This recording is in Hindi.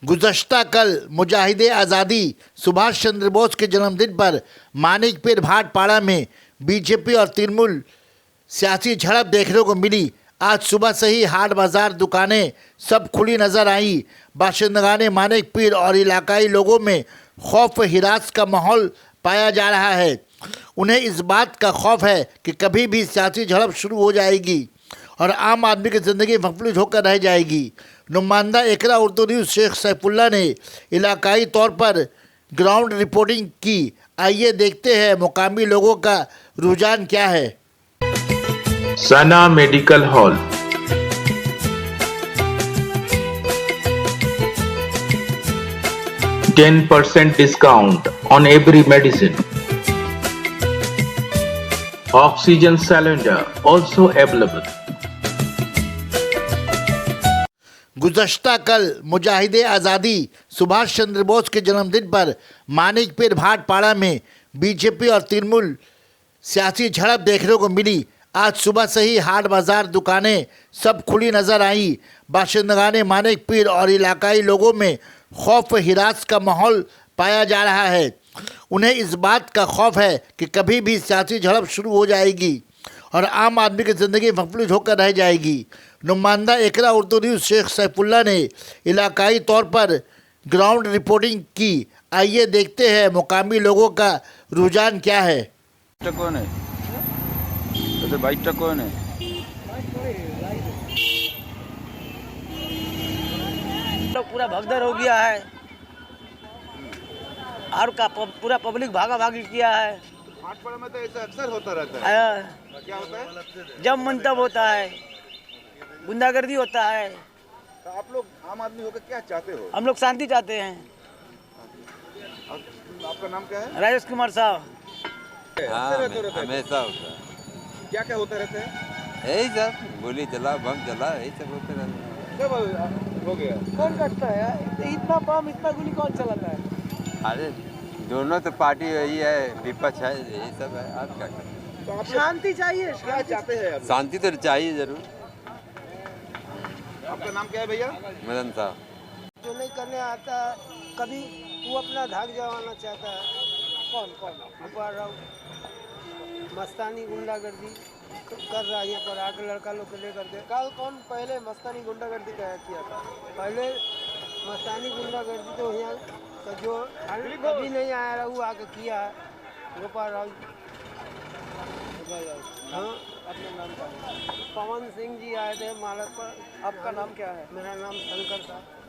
गुज़श्ता कल मुजाहिदे आज़ादी सुभाष चंद्र बोस के जन्मदिन पर मानिकपीर भाटपाड़ा में बीजेपी और तृणमूल सियासी झड़प देखने को मिली। आज सुबह से ही हाट बाजार दुकानें सब खुली नजर आई। बाशिंदगान मानिकपीर और इलाकाई लोगों में खौफ हिरास का माहौल पाया जा रहा है। उन्हें इस बात का खौफ है कि कभी भी सियासी झड़प शुरू हो जाएगी और आम आदमी की ज़िंदगी मफलूज होकर रह जाएगी। नुमाइंदा एकरा उर्दू न्यूज़ शेख सैफुल्ला ने इलाकाई तौर पर ग्राउंड रिपोर्टिंग की। आइए देखते हैं मुकामी लोगों का रुझान क्या है। Sana medical hall, %10 discount on every medicine. Oxygen cylinder also available. गुज़श्ता कल मुजाहिदे आज़ादी सुभाष चंद्र बोस के जन्मदिन पर मानिकपीर भाटपाड़ा में बीजेपी और तृणमूल सियासी झड़प देखने को मिली। आज सुबह से ही हाट बाजार दुकानें सब खुली नजर आई। बाशिंदगान मानिकपीर और इलाकाई लोगों में खौफ हिरास का माहौल पाया जा रहा है। उन्हें इस बात का खौफ है कि कभी भी सियासी झड़प शुरू हो जाएगी और आम आदमी की ज़िंदगी मफलूज होकर रह जाएगी। नुमाइंदा एकरा उर्दू न्यूज़ शेख सैफुल्ला ने इलाकाई तौर पर ग्राउंड रिपोर्टिंग की। आइए देखते हैं मुकामी लोगों का रुझान क्या है। कौन है? तो बाइकটা कौन है? तो पूरा भगदड़ हो गया है और का पूरा पब्लिक भागा भागी किया है। भाटपाड़ा में तो ऐसा अक्सर होता रहता है। क्या होता है? जब मंतब होता है, गुंडागर्दी होता है। तो आप लोग आम आदमी होकर क्या चाहते हो? हम लोग शांति चाहते हैं। आपका नाम क्या है? राजेश कुमार साहब। हमेशा होता है। क्या क्या होता रहता है? यही सब गोली चला, बम चला, यही सब होते रहता है। कब हो गया? कौन करता है? इतना बम इतना गोली कौन चलाता है? अरे दोनों तो पार्टी यही है, विपक्ष है, यही सब है। आप क्या करें? तो आप लोग शांति चाहिए। क्या चाहते हैं आप? शांति तो चाहिए जरूर। आपका नाम क्या है भैया? मदन साहब। जो नहीं करने आता कभी वो अपना धाक जमाना चाहता है। कौन गोपाल राव मस्तानी गुंडागर्दी तो कर रहा है यहाँ पर आके लड़का लोग को लेकर के। कल कौन पहले मस्तानी गुंडागर्दी किया था? पहले मस्तानी गुंडागर्दी तो यहाँ का जो कभी नहीं आया रहा वो आके किया है। गोपाल राव। हाँ, अपना नाम क्या है? पवन सिंह जी आए थे मालक पर। आपका नाम क्या है? मेरा नाम शंकर था।